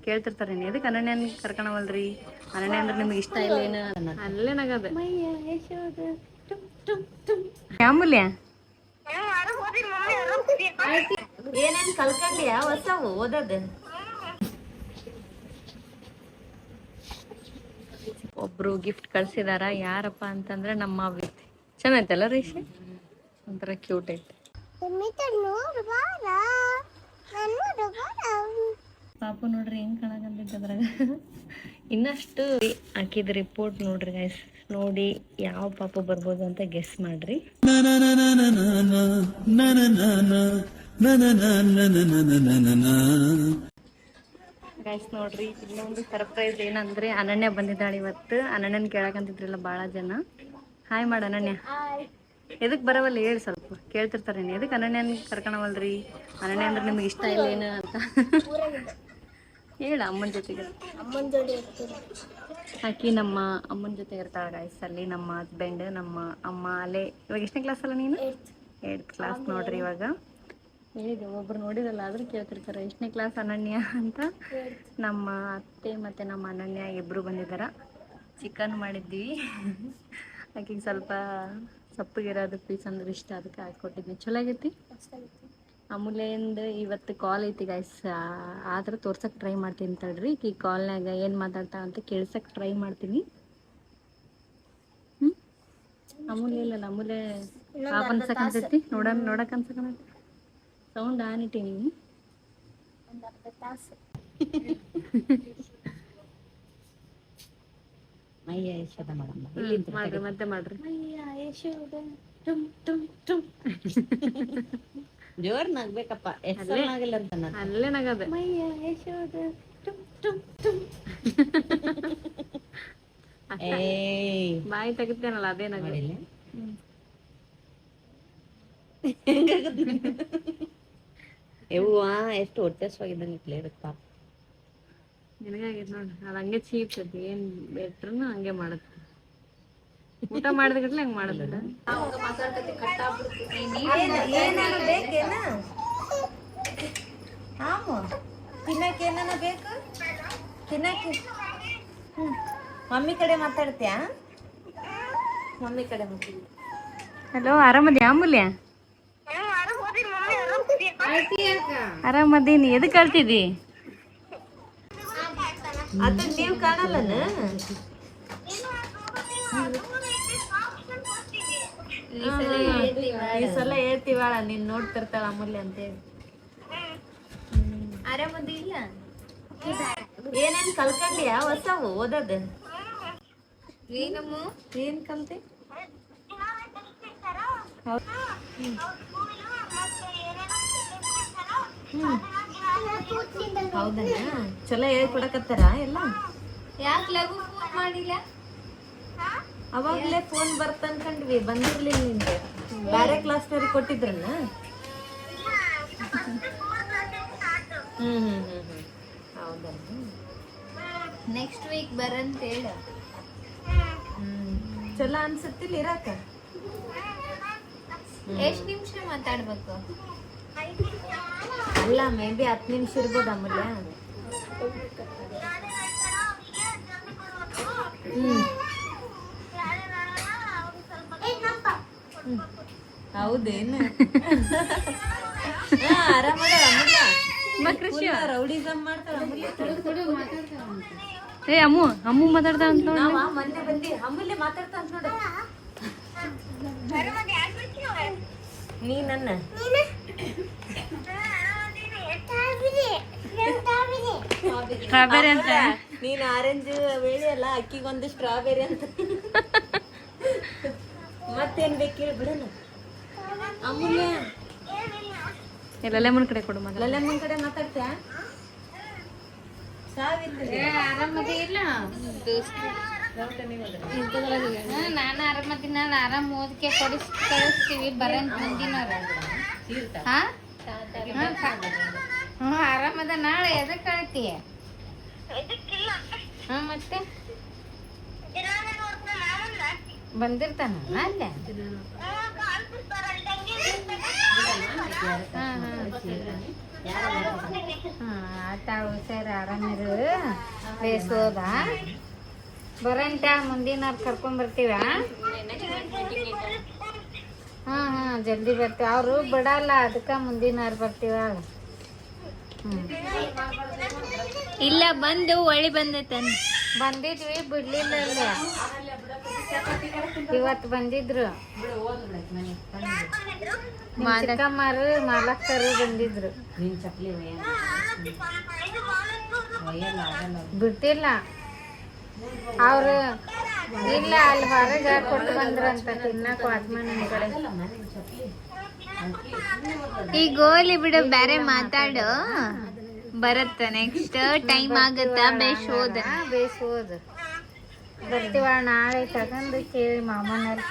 ಕೇಳ್ತಿರ್ತಾರೆ ಎದಕ್ಕೆ ಅನನ್ಯನ್ ಕರ್ಕೊಳವಲ್ರಿ, ಅನನ್ಯ ಅಂದ್ರೆ ನಿಮ್ಗೆ ಇಷ್ಟ ಇಲ್ಲ ಏನು ಅಲ್ಲೇ ನಗದೆ ಅಮೂಲ್ಯ ಏನೇನ್ ಕಲ್ಕೊಂಡಿಯಾ ಹೊಸವು ಓದೋದು? ಒಬ್ರು ಗಿಫ್ಟ್ ಕಳ್ಸಿದಾರ, ಯಾರಪ್ಪ ಅಂತಂದ್ರೆ ನಮ್ಮ ಚೆನ್ನಾಯ್ತಲ್ಲ ರೇಷೆ, ಒಂಥರ ಕ್ಯೂಟ್ ಐತೆ. ಪಾಪು ನೋಡ್ರಿ ಹೆಂಗ್ ಕಾಣಕಂತೈತೆ ಅದ್ರಾಗ. ಇನ್ನಷ್ಟು ಹಾಕಿದ ರಿಪೋರ್ಟ್ ನೋಡ್ರಿ ಗೈಸ್, ನೋಡಿ ಯಾವ ಪಾಪು ಬರ್ಬೋದು ಅಂತ ಗೆಸ್ ಮಾಡ್ರಿ. ಗೈಸ್ ನೋಡ್ರಿ, ಇನ್ನೊಂದು ಸರ್ಪ್ರೈಸ್ ಏನಂದ್ರೆ ಅನನ್ಯ ಬಂದಿದ್ದಾಳೆ ಇವತ್ತು. ಅನನ್ಯನ್ ಕೇಳಕಂತಿದ್ರಲ್ಲ ಭಾಳ ಜನ. ಹಾಯ್ ಮಾಡ ಅನನ್ಯ. ಎದಕ್ ಬರವಲ್ಲ ಹೇಳಿ, ಸ್ವಲ್ಪ ಕೇಳ್ತಿರ್ತಾರೆ ಎದಕ್ಕೆ ಅನನ್ಯನ್ ಕರ್ಕೊಳವಲ್ರಿ, ಅನನ್ಯ ಅಂದ್ರೆ ನಿಮ್ಗೆ ಇಷ್ಟ ಇಲ್ಲ ಏನು ಅಂತ ಹೇಳ. ಅಮ್ಮನ ಜೊತೆಗೆ ಆಕಿ ನಮ್ಮ ಅಮ್ಮನ ಜೊತೆ ಇರ್ತಾಳೆ ಗೈಸ್. ಅಲ್ಲಿ ನಮ್ಮ ಹಸ್ಬೆಂಡ್, ನಮ್ಮ ಅಮ್ಮ ಅಲ್ಲೇ. ಇವಾಗ ಎಷ್ಟನೇ ಕ್ಲಾಸ್ ಅಲ್ಲ ನೀನು? 8th ಕ್ಲಾಸ್ ನೋಡ್ರಿ. ಇವಾಗ ಹೇಳಿದೆ ಒಬ್ರು ನೋಡಿರಲ್ಲ, ಆದ್ರೂ ಕೇಳ್ತಿರ್ತಾರೆ ಎಷ್ಟನೇ ಕ್ಲಾಸ್ ಅನನ್ಯ ಅಂತ. ನಮ್ಮ ಅತ್ತೆ ಮತ್ತು ನಮ್ಮ ಅನನ್ಯ ಇಬ್ಬರು ಬಂದಿದ್ದಾರ. ಚಿಕನ್ ಮಾಡಿದ್ವಿ. ಆಕಿಗೆ ಸ್ವಲ್ಪ ಸಪ್ಪಗಿರೋದು ಪೀಸ್ ಅಂದ್ರೆ ಇಷ್ಟ, ಅದಕ್ಕೆ ಹಾಕ್ಕೊಟ್ಟಿದ್ವಿ. ಚಲೋ ಆಗೈತಿ. ಅಮೂಲ್ಯಂದು ಇವತ್ತು ಕಾಲ್ ಐತಿ ಗೈಸ್, ಆದ್ರೆ ತೋರ್ಸಕ್ಕೆ ಟ್ರೈ ಮಾಡ್ತೀನಿ ತಡ್ರಿ. ಈ ಕಾಲ್ನಾಗ ಏನು ಮಾತಾಡ್ತಾ ಅಂತ ಕೇಳ್ಸಕ್ಕೆ ಟ್ರೈ ಮಾಡ್ತೀನಿ. ಅಮೂಲ್ಯ ಇಲ್ಲಲ್ಲ, ಅಮೂಲ್ಯ ಪಾಪ ಅನ್ಸಕಂತೈತಿ, ನೋಡಕ್ ಅನ್ಸಕಂತೈತಿ. ಸೌಂಡ್ ಆನ್ ಇಟ್ಟೀನಿ. ಮಾಡ್ರಿ ಮತ್ತೆ ಮಾಡ್ರಿ. ಜೋರ್ ನಗ್ಬೇಕಪ್ಪ, ಅಲ್ಲೇ ನಗದೆ. ಬಾಯಿ ತೆಗಿತೇನಲ್ಲ ಅದೇ ನಗದಿಲ್ಲ. ಯವ್ವ ಎಷ್ಟು ಹೊಟ್ಟೆಸ್ವಾಗಿದ್ದಂಗೆ ಪಾಪ. ನಿನಗಾಗೈತೆ ನೋಡ್ರಿ, ಅದು ಹಂಗೆ ಚೀಪ್ ಐತಿ. ಏನ್ ಬೆಟ್ರೂ ಹಂಗೆ ಮಾಡುತ್ತೆ. ಊಟ ಮಾಡಿದ ಗಟ್ಲೆ ಹಂಗೆ ಮಾಡೋದಿಲ್ಲ. ಏನಾರು ಬೇಕೇನ? ತಿನ್ನಕ್ಕೆ ಏನಾನ ಬೇಕು? ತಿನ್ನಕ್ಕೆ ಮಮ್ಮಿ ಕಡೆ ಮಾತಾಡ್ತೀಯಾ? ಮಮ್ಮಿ ಕಡೆ ಮಾತಾಡ್ತೀಯ. ಹಲೋ, ಆರಾಮದ್ಯಾ ಅಮೂಲ್ಯ? ಆರಾಮದೀನಿ. ಎದಕ್ಕೆ ಕಳ್ತಿದ್ದಿ? ಅದ ನೀವು ಕಾಣಲ್ಲನ? ಈ ಸಲ ಹೇಳ್ತೀವಾಳ, ನೀನ್ ನೋಡ್ತಿರ್ತಾಳ ಅಮೂಲ್ಯ ಅಂತೇಳಿ. ಆರಾಮದಿ ಇಲ್ಲ? ಏನೇನ್ ಕಲ್ಕೊಂಡಿಯಾ ಹೊಸವು ಓದೋದು? ಏನ್ ಕಲ್ತಿ? ಹೌದಾ? ಚಲೋ ಹೇಳ್ಕೊಡಕತ್ತಾರ ಎಲ್ಲ? ಯಾಕೆ ಲಘು ಫೋನ್ ಮಾಡಿಲ್ಲ? ಅವಾಗ್ಲೇ ಫೋನ್ ಬರ್ತ ಅನ್ಕೊಂಡ್ವಿ, ಬಂದಿರ್ಲಿಲ್ಲ ನಿಂಗೆ. ಬೇರೆ ಕ್ಲಾಸ್ನವ್ರಿಗೆ ಕೊಟ್ಟಿದ್ರಲ್ಲ? ಹೌದಾ? ನೆಕ್ಸ್ಟ್ ವೀಕ್ ಬರಂತ ಹೇಳ. ಚಲೋ ಅನ್ಸತ್ತಿಲ್ಲ ಇರಾಕ? ಎಷ್ಟ್ ನಿಮಿಷ ಮಾತಾಡ್ಬೇಕು? ಅಲ್ಲ, ಮೇ ಬಿ 10 ನಿಮಿಷ ಇರ್ಬೋದು ಅಮೂಲ್ಯ. ಹೌದೇನು? ಆರಾಮದ ಅಮೂಲ್ಯ? ರೌಡಿಸಮ್ ಮಾಡ್ತಾಳ ಅಮೂಲ್ಯ. ಏ ಅಮ್ಮು ಮಾತಾಡ್ತಾ ಅಂತ ನೋಡಿ. ಮೊನ್ನೆ ಬಂದಿ ಅಮೂಲ್ಯ ಮಾತಾಡ್ತಾ ಅಂತ ನೋಡ. ನೀ ನನ್ನ ಸ್ಟ್ರಾಬೆರಿ ಅಂತ, ನೀನ್ ಆರೆಂಜ್ ವೇಳೆ ಅಲ್ಲ, ಅಕ್ಕಿಗೊಂದು ಸ್ಟ್ರಾಬೆರಿ ಅಂತ. ಮತ್ತೇನ್ ಬೇಕು ಹೇಳಿ ಬಿಡೋಣ ಅಮೂಲ್ಯ. ಲಲೆಮ್ಮನ ಕಡೆ ಕೊಡು. ಲಲೆಮ್ಮನ ಕಡೆ ಮಾತಾಡ್ತೀಯಾ? ಆರಾಮದಿ ಇಲ್ಲ? ನಾನು ಆರಾಮದಿ. ನಾನು ಆರಾಮ್ ಓದಕ್ಕೆ ಕಳಿಸ್ತೀವಿ ಬರಂತ ಮಂದಿನವ್ರ. ಆರಾಮದ. ನಾಳೆ ಎದಕ್ ಕಳ್ತೀಯ? ಮತ್ತೆ ಬಂದಿರ್ತಾನ ಅಲ್ಲ? ಆತ ಹುಷಾರು ಆರಾಮಿರು ಬೇಸೋದ ಬರಂತ ಮುಂದಿನವ್ರು ಕರ್ಕೊಂಬರ್ತೀವ. ಜಲ್ದಿ ಬರ್ತೀವಿ. ಅವರು ಬಿಡಲ್ಲ, ಅದಕ್ಕೆ ಮುಂದಿನವ್ರು ಬರ್ತೀವ. ಇಲ್ಲ ಬಂದು ಒಳ್ಳೆ ಬಂದೈತನ್ ಬಂದಿದ್ವಿ, ಬಿಡ್ಲಿಲ್ಲ ಇಲ್ಲಿ. ಇವತ್ತು ಬಂದಿದ್ರು ಚಿಕ್ಕಮ್ಮರು ಮಾಲಕ್ಕರು ಬಂದಿದ್ರು. ಬಿಟ್ಟಿಲ್ಲ ಅವ್ರು, ಇಲ್ಲ ಅಲ್ಲಿ ಹೊರಗೆ ಕೊಟ್ಟು ಬಂದ್ರಂತ ತಿನ್ನಕ್ ವಾಚ್ಮನ್ ಕಡೆ. ಈ ಗೋಲಿ ಬಿಡು, ಬೇರೆ ಮಾತಾಡು. ಬರತ್ತ ನೆಕ್ಸ್ಟ್ ಟೈಮ್ ಆಗತ್ತ. ಬೇಸೋದ ಬರ್ತೀವ ನಾಳೆ ತಗೊಂಡು ಕೇಳಿ ಮಾಮನವ್ರು.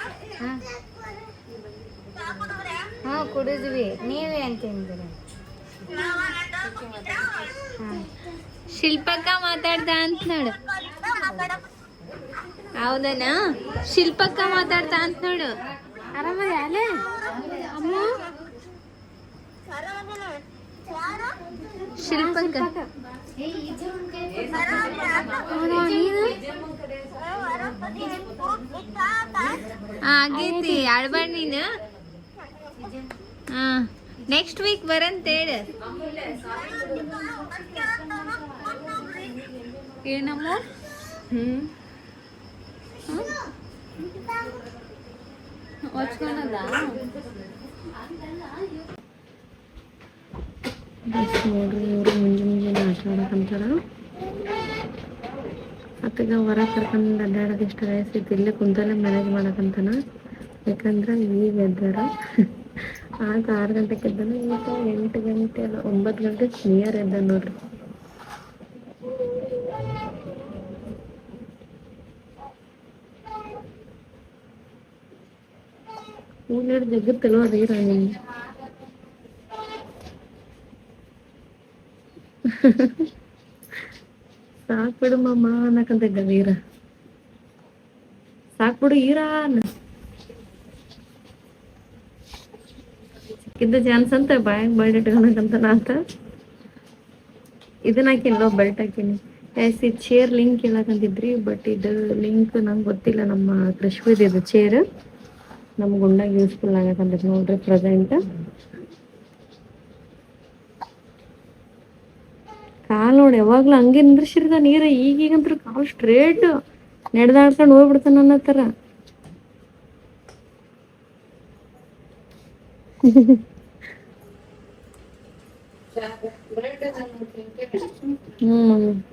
ಕುಡಿದ್ವಿ. ನೀವೇನ್ ತಿಂದ್ರಿ? ಶಿಲ್ಪಕ್ಕ ಮಾತಾಡ್ದ ಅಂತ ನೋಡು. ಹೌದನ? ಶಿಲ್ಪಕ್ಕ ಮಾತಾಡ್ದ ಅಂತ ನೋಡು. ಆರಾಮದ ಅಲ್ಲೇ ಅಮ್ಮ? ಶಿಲ್ಪಕ್ಕ ಆಗೈತಿ. ಅಳ್ಬೇಡ ನೀನು. ನೆಕ್ಸ್ಟ್ ವೀಕ್ ಬರಂತ ಹೇಳು. ಏನಮ್ಮ? ಹೊಚ್ಕೊಳದ ನೋಡ್ರಿ, ಇವರು ಮುಂಜಾನೆ ಆಟ ಆಡಕಂತಾರ. ಅತ್ತಗ ಹೊರ ಕರ್ಕೊಂಡು ಅಡ್ಡಾಡೋದು ಇಷ್ಟ ವಯಸ್ಸೈತಿ. ಇಲ್ಲೇ ಕುಂತಲ್ಲೇ ಮ್ಯಾನೇಜ್ ಮಾಡಕಂತಾನ. ಯಾಕಂದ್ರೆ ಈಗ ಎದ್ದಾರ. ಆಗ 6 ಗಂಟೆಗೆ ಎದ್ದಾನ. ಈಗ 8 ಗಂಟೆ ಅಲ್ಲ 9 ಗಂಟೆ ನಿಯರ್ ಎದ್ದ ನೋಡ್ರಿ. ಊರ್ ಜಗತ್ತಲ್ವ ಅದೀರ ನಿಮ್ಗೆ. ಸಾಕ್ಬಿಡು ಮಾಮ ಅನ್ನಕಂತಿದ್ದ ವೀರ. ಸಾಕ್ಬಿಡು ಈರ ಸಿಕ್ಕಿದ್ದ ಚಾನ್ಸ್ ಅಂತ ಬಾಯಾಗ ಬೈಡ್ ಇಟ್ಕೊಳಕಂತಾನ ಅಂತ. ಇದನ್ನ ಹಾಕಿನೋ ಬೆಲ್ಟ್ ಹಾಕಿನಿ. ಈ ಚೇರ್ ಲಿಂಕ್ ಹೇಳಕಂತಿದ್ರಿ, ಬಟ್ ಇದು ಲಿಂಕ್ ನಂಗೆ ಗೊತ್ತಿಲ್ಲ. ನಮ್ಮ ಕೃಷ್ವಿದ್ ಇದು ಚೇರ್ ನಮ್ ಗುಂಡಾಗ ಯೂಸ್ಫುಲ್ ಆಗಕಂತೈತಿ ನೋಡ್ರಿ ಪ್ರೆಸೆಂಟ್. ಕಾಲ್ ನೋಡಿ ಯಾವಾಗ್ಲೂ ಹಂಗೆ ನಿಂದ್ರಿಸಿರ್ದ ನೀರ. ಈಗೀಗಂತ್ರ ಕಾಲ್ ಸ್ಟ್ರೇಟ್ ನಡೆದಾಡ್ಕೊಂಡು ಹೋಗ್ಬಿಡ್ತಾನ ಅನ್ನತ್ತಾರ.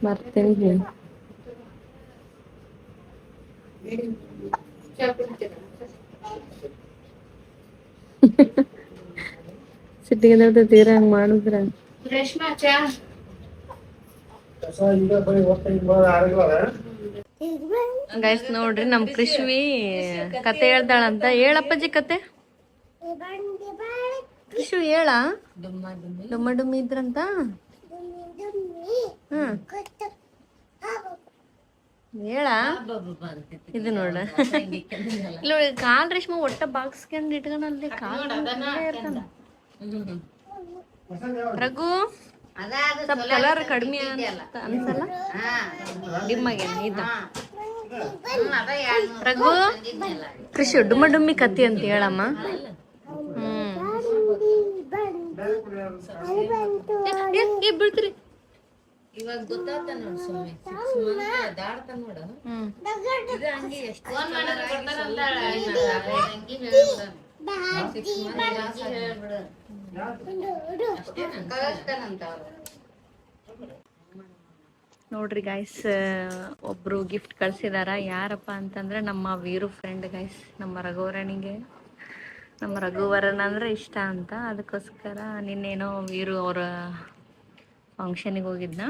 ಬರ್ತೇನೆ. ಸಿಟ್ಟಿಗೆ ತೀರಾ ಹಂಗ ಮಾಡಿದ್ರ. ಗೈಸ್ ನೋಡ್ರಿ, ನಮ್ ಕೃಷ್ವಿ ಕತೆ ಹೇಳ್ದಾಳಂತ. ಹೇಳಪ್ಪಜ್ಜಿ ಕತೆ. ಕೃಷಿ ಹೇಳ. ಡುಮ್ಮ ಡುಮ್ಮಿ ಇದ್ರಂತ. ಹೇಳ. ಇದು ನೋಡ, ಇಲ್ಲ ಕಾಲ್ ರೇಷ್ಮೆ ಒಟ್ಟ ಬಾಕ್ಸ್ಕೊಂಡ್ ಇಟ್ಕೊಂಡಲ್ಲಿ ಕಾಲ್ ಇರ್ತಾನ. ರಘು ಸ್ವಲ್ಪ ಕಲರ್ ಕಡಿಮೆ ಅಂತ ಅನ್ಸಲ್ಲ? ಡಿಮ್ಮಾಗೇನ ಇದ್ದ. ರಘು ಕೃಷಿ ಡುಮ್ಮ ಡುಮ್ಮಿ ಕತ್ತಿ ಅಂತ ಹೇಳಮ್ಮ. ಬೀಳ್ತೀರಿ ಇವಾಗ ಗೊತ್ತಾಗ್ತ ನೋಡ್. ಸುಮ್ಮನೆ ದಾಡ್ತ ನೋಡ. ನೋಡ್ರಿ ಗೈಸ್, ಒಬ್ರು ಗಿಫ್ಟ್ ಕಳ್ಸಿದಾರ. ಯಾರಪ್ಪ ಅಂತಂದ್ರೆ ನಮ್ಮ ವೀರು ಫ್ರೆಂಡ್ ಗೈಸ್. ನಮ್ಮ ರಘುವರನಿಗೆ, ನಮ್ಮ ರಘುವರನ್ ಅಂದ್ರೆ ಇಷ್ಟ ಅಂತ. ಅದಕ್ಕೋಸ್ಕರ ನಿನ್ನೇನೋ ವೀರು ಅವರ ಫಂಕ್ಷನಿಗೆ ಹೋಗಿದ್ನ,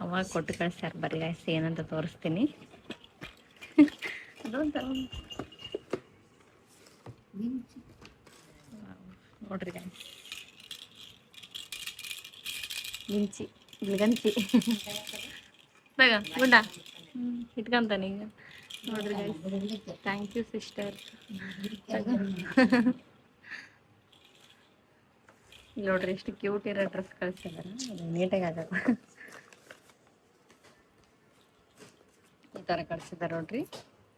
ಅವಾಗ ಕೊಟ್ಟು ಕಳ್ಸ್ಯಾರ. ಬರ್ರಿ ಗೈಸ್ ಏನಂತ ತೋರಿಸ್ತೀನಿ. ನೋಡ್ರಿ ಗೈಸ್, ಮಿಂಚಿ ಗಂಚಿ ಬೇಗ ಗುಡ್ಡ ಇಟ್ಕೊಂತಾನೆ ಈಗ. ನೋಡ್ರಿ ಗೈಸ್, ಥ್ಯಾಂಕ್ ಯು ಸಿಸ್ಟರ್. ಇಲ್ಲಿ ನೋಡ್ರಿ ಎಷ್ಟು ಕ್ಯೂಟ್ ಇರೋ ಡ್ರೆಸ್ ಕಳಿಸಿದಾರ, ನೀಟಾಗಿ ಆಗಲ್ಲ ಈ ಥರ ಕಳಿಸಿದಾರ ನೋಡ್ರಿ.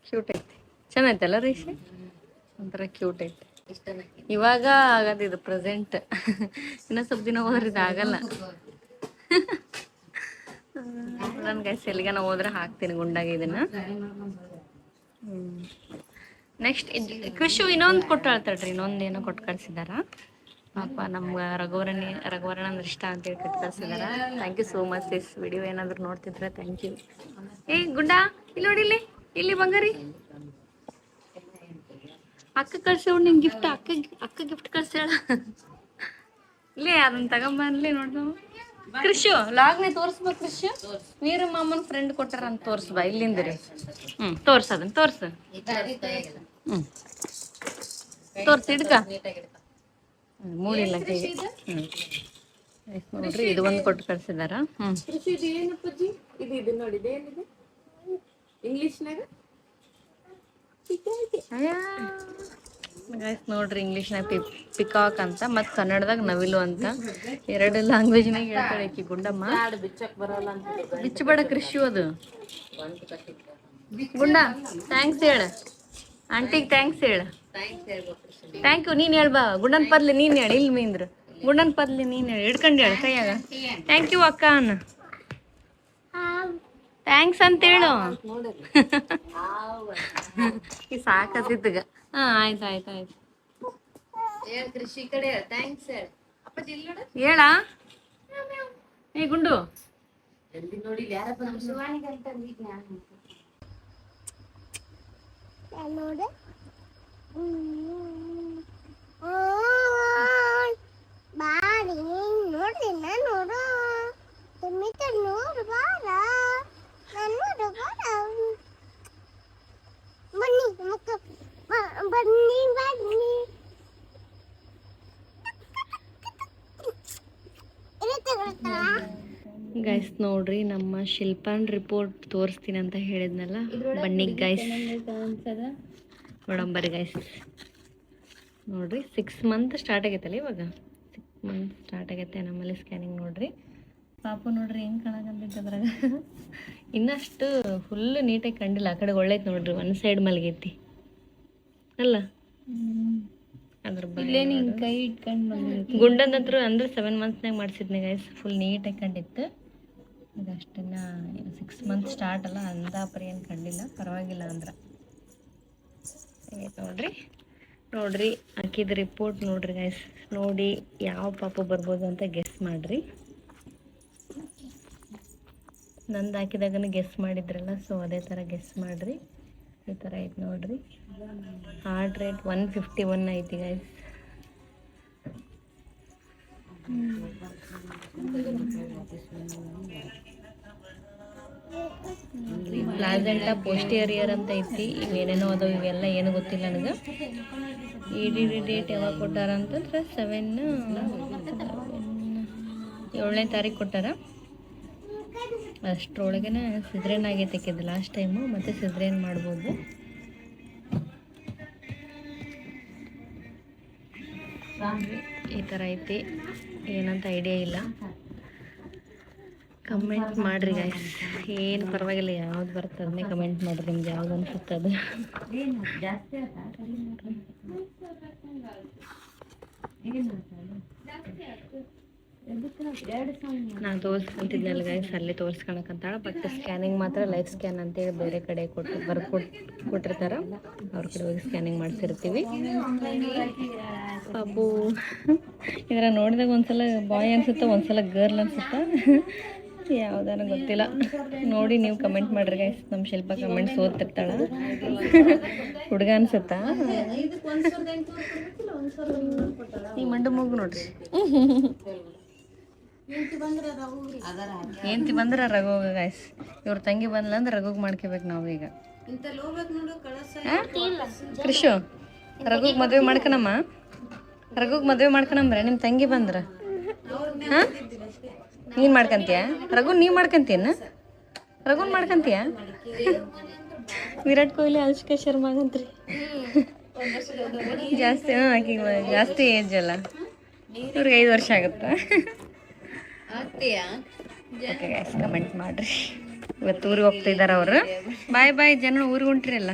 ಕ್ಯೂಟ್ ಐತಿ, ಚೆನ್ನಾಗೈತಲ್ಲ ರೀಶಿ, ಒಂಥರ ಕ್ಯೂಟ್ ಐತಿ. ಇವಾಗ ಆಗದು ಇದು ಪ್ರೆಸೆಂಟ್, ಇನ್ನೂ ಸ್ವಲ್ಪ ದಿನ ಹೋದ್ರೆ ಇದು ಆಗಲ್ಲ. ನನ್ನ ಗೈಸ್ ಎಲ್ಲಿಗಾನ ಹೋದ್ರೆ ಹಾಕ್ತೀನಿ ಗುಂಡಾಗಿ ಇದನ್ನ. ನೆಕ್ಸ್ಟ್ ಕೃಷಿ ಇನ್ನೊಂದು ಕೊಟ್ಟು ಹೇಳ್ತಾಳ್ರಿ, ಇನ್ನೊಂದು ಏನೋ ಕೊಟ್ಟು ಕಳ್ಸಿದಾರ ಪಾಪ. ನಮ್ಗೆ ರಘುವರಣ ಅಂದ್ರೆ ಇಷ್ಟ ಅಂತೇಳಿ ಕೊಟ್ಟು ಕಳ್ಸಿದಾರ. Thank you so much this video ಏನಾದ್ರು ನೋಡ್ತಿದ್ರೆ ಥ್ಯಾಂಕ್ ಯು. ಏ ಗುಂಡ ಇಲ್ಲಿ ನೋಡಿ, ಇಲ್ಲಿ ಬಂಗಾರಿ ಅಕ್ಕ ಕಳ್ಸೇವ್ ನಿಂಗೆ ಗಿಫ್ಟ್, ಅಕ್ಕ ಗಿಫ್ಟ್ ಕಳ್ಸ್ಯಾಳ. ಇಲ್ಲೇ ಅದನ್ನ ತಗೊಂಬನ್ಲಿ ನೋಡ್ದು. ಕೃಷಿ ಲಾಗ್ನೆ ತೋರ್ಸ್ಬಾ ಕೃಷಿ, ವೀರ ಮಾಮನ್ ಫ್ರೆಂಡ್ ಕೊಟ್ಟಾರ ಅಂತ ತೋರ್ಸ್ಬಾ ಇಲ್ಲಿಂದ್ರಿ. ತೋರ್ಸ ಅದನ್ನ ತೋರ್ಸು. ತೋರ್ಸಿ ಹಿಡ್ಕ, ಮೂಡಿಲ್ಲ ಕೈಗೆ. ನೋಡ್ರಿ ಇದು ಒಂದು ಕೊಟ್ಟು ಕಳ್ಸಿದಾರ. ನೋಡ್ರಿ ಇಂಗ್ಲೀಷ್ನಾಗ ಪಿಕಾಕ್ ಅಂತ, ಮತ್ತು ಕನ್ನಡದಾಗ ನವಿಲು ಅಂತ, 2 ಲ್ಯಾಂಗ್ವೇಜ್ನಾಗ ಹೇಳ್ತಾಳೆ ಆಕಿ ಗುಂಡಮ್ಮ. ಬಿಚ್ಚಬೇಡ ಕೃಷಿ ಅದು. ಗುಂಡ ಥ್ಯಾಂಕ್ಸ್ ಹೇಳ ಆಂಟಿಗೆ, ಥ್ಯಾಂಕ್ಸ್ ಹೇಳ. ಥ್ಯಾಂಕ್ ಯು ನೀನು ಹೇಳ್ಬಾ. ಗುಂಡನ್ ಪದ್ಲಿ ನೀನು ಹೇಳಿ, ಇಲ್ಲಿ ಮೀಂದ್ರ ಗುಂಡನ್ ಪದ್ಲಿ ನೀನು ಹೇಳಿ, ಹಿಡ್ಕೊಂಡು ಹೇಳು ಕೈಯಾಗ. ಥ್ಯಾಂಕ್ ಯು ಅಕ್ಕ ಅನ್ನ, ಥ್ಯಾಂಕ್ಸ್ ಅಂತ ಹೇಳು. ಈ ಸಾಕತ್ತಿದ್ದಗ. ಆಯ್ತು ಆಯ್ತು ಆಯ್ತು ಕೃಷಿ ಕಡೆ ಥ್ಯಾಂಕ್ಸ್ ಹೇಳ. ಏ ಗುಂಡು ನೋಡಿ ಯಾರಪ್ಪ ಗೈಸ್ ನೋಡ್ರಿ, ನಮ್ಮ ಶಿಲ್ಪಾನ್ ರಿಪೋರ್ಟ್ ತೋರಿಸ್ತೀನಿ ಅಂತ ಹೇಳಿದ್ನಲ್ಲ, ಬನ್ನಿಗೆ ಗೈಸ್ ನೋಡಂಬರಿ ಗೈಸ್. ನೋಡ್ರಿ 6 ಮಂತ್ ಸ್ಟಾರ್ಟ್ ಆಗೈತಲ್ಲ ಇವಾಗ, 6 ಮಂತ್ ಸ್ಟಾರ್ಟ್ ಆಗೈತೆ ನಮ್ಮಲ್ಲಿ ಸ್ಕ್ಯಾನಿಂಗ್. ನೋಡ್ರಿ ಪಾಪು ನೋಡ್ರಿ ಹೆಂಗೆ ಕಾಣಕಂತೈತೆ ಅದ್ರಾಗ. ಇನ್ನಷ್ಟು ಫುಲ್ ನೀಟಾಗಿ ಕಂಡಿಲ್ಲ, ಆ ಕಡೆ ಒಳ್ಳೈತೆ ನೋಡ್ರಿ, ಒಂದು ಸೈಡ್ ಮಲಗೈತಿ ಅಲ್ಲ. ಅದ್ರ ಕೈ ಇಟ್ಕೊಂಡು ಗುಂಡದ ಹತ್ರ ಅಂದ್ರೆ 7 ಮಂತ್ಸ್ನಾಗ ಮಾಡಿಸಿದ್ನಿ ಗೈಸ್, ಫುಲ್ ನೀಟಾಗಿ ಕಂಡಿತ್ತು. ಇದಷ್ಟನ್ನ 6 ಮಂತ್ ಸ್ಟಾರ್ಟ್ ಅಲ್ಲ, ಅಂದಾಪರಿ ಏನು ಕಂಡಿಲ್ಲ, ಪರವಾಗಿಲ್ಲ ಅಂದ್ರೆ. ನೋಡ್ರಿ ಹಾಕಿದ ರಿಪೋರ್ಟ್ ನೋಡ್ರಿ ಗೈಸ್. ನೋಡಿ ಯಾವ ಪಾಪು ಬರ್ಬೋದು ಅಂತ ಗೆಸ್ ಮಾಡ್ರಿ. ನಂದು ಹಾಕಿದಾಗನು ಗೆಸ್ ಮಾಡಿದ್ರಲ್ಲ, ಸೊ ಅದೇ ಥರ ಗೆಸ್ ಮಾಡ್ರಿ. ಈ ಥರ ಐತೆ ನೋಡ್ರಿ. ಹಾರ್ಟ್ ರೇಟ್ 151 ಐತಿ ಗೈಸ್. ಪ್ಲಾಸೆಂಟಾ ಪೋಸ್ಟಿಯರಿಯರ್ ಅಂತ ಐತಿ. ಇವೇನೇನೋ ಅದಾವ, ಇವೆಲ್ಲ ಏನು ಗೊತ್ತಿಲ್ಲ ನನಗೆ. EDD ಡೇಟ್ ಯಾವಾಗ ಕೊಟ್ಟಾರ ಅಂತಂದ್ರೆ 7ನೇ ತಾರೀಕು ಕೊಟ್ಟಾರ. ಅಷ್ಟರೊಳಗೇನೆ ಸಿದ್ರೇನ್ ಆಗೈತೆ ಆಕಿದ್ದು ಲಾಸ್ಟ್ ಟೈಮು, ಮತ್ತು ಸಿದ್ರೇನ್ ಮಾಡ್ಬೋದು. ಈ ಥರ ಐತಿ, ಏನಂತ ಐಡಿಯಾ ಇಲ್ಲ. ಕಮೆಂಟ್ ಮಾಡಿರಿ ಗೈಸ್, ಏನು ಪರವಾಗಿಲ್ಲ, ಯಾವ್ದು ಬರುತ್ತೆ ಅದನ್ನೇ ಕಮೆಂಟ್ ಮಾಡಿರಿ, ನಿಮ್ಗೆ ಯಾವ್ದು ಅನ್ಸುತ್ತೆ ಅದು. ನಾನು ತೋರಿಸ್ಕೊಂತಿದ್ನಲ್ಲ ಗೈಸ್, ಅಲ್ಲೇ ತೋರಿಸ್ಕೊಳಕಂತಾಳ. ಬಟ್ ಸ್ಕ್ಯಾನಿಂಗ್ ಮಾತ್ರ ಲೈಫ್ ಸ್ಕ್ಯಾನ್ ಅಂತೇಳಿ ಬೇರೆ ಕಡೆ ಕೊಟ್ಟಿರ್ತಾರೆ, ಅವ್ರ ಕಡೆ ಹೋಗಿ ಸ್ಕ್ಯಾನಿಂಗ್ ಮಾಡಿಸಿರ್ತೀವಿ. ಪಾಪು ಇದರ ನೋಡಿದಾಗ ಒಂದ್ಸಲ ಬಾಯ್ ಅನ್ಸುತ್ತೆ, ಒಂದ್ಸಲ ಗರ್ಲ್ ಅನ್ಸುತ್ತೆ, ಯಾವ್ದಾರ ಗೊತ್ತಿಲ್ಲ. ನೋಡಿ ನೀವು ಕಮೆಂಟ್ ಮಾಡ್ರಿ ಗೈಸ್. ನಮ್ಮ ಶಿಲ್ಪ ಕಮೆಂಟ್ಸ್ ಓದ್ತಿರ್ತಾಳ. ಹುಡುಗ ಅನ್ಸುತ್ತಾ? ಈ ಮಂಡು ಮೂಗು ನೋಡ್ರಿ. ಏಂತಿ ಬಂದ್ರೆ ರಘು ಗೈಸ್. ಇವ್ರ ತಂಗಿ ಬಂದ್ಲ ಅಂದ್ರೆ ರಘುಗ್ ಮಾಡ್ಕೋಬೇಕು ನಾವು ಈಗ. ಕೃಷು ರಘುಗ್ ಮದುವೆ ಮಾಡ್ಕಣಮ್ಮ, ರಘುಗ್ ಮದುವೆ ಮಾಡ್ಕಣಂಬ್ರೆ ನಿಮ್ಮ ತಂಗಿ ಬಂದ್ರ. ಹಾಂ ನೀನು ಮಾಡ್ಕೊಂತೀಯ ರಘು? ನೀವು ಮಾಡ್ಕೊಂತೀನ? ರಘುನ್ ಮಾಡ್ಕೊಂತೀಯ? ವಿರಾಟ್ ಕೊಹ್ಲಿ, ಅನುಷ್ಕಾ ಶರ್ಮಾಗಂತ್ರಿ ಜಾಸ್ತಿ. ಆಕಿಗೆ ಜಾಸ್ತಿ ಏಜ್ ಅಲ್ಲ, ಇವ್ರಿಗೆ 5 ವರ್ಷ ಆಗುತ್ತಾ? ಆಗ್ತೀಯಾ ಓಕೆ ಗೈಸ್ ಕಮೆಂಟ್ ಮಾಡಿರಿ. ಇವತ್ತು ಊರಿಗೆ ಹೋಗ್ತಿದ್ದಾರೆ ಅವರು. ಬಾಯ್ ಬಾಯ್ ಜನ ಊರಿಗೆ ಹೊಂಟ್ರಿ ಅಲ್ಲ.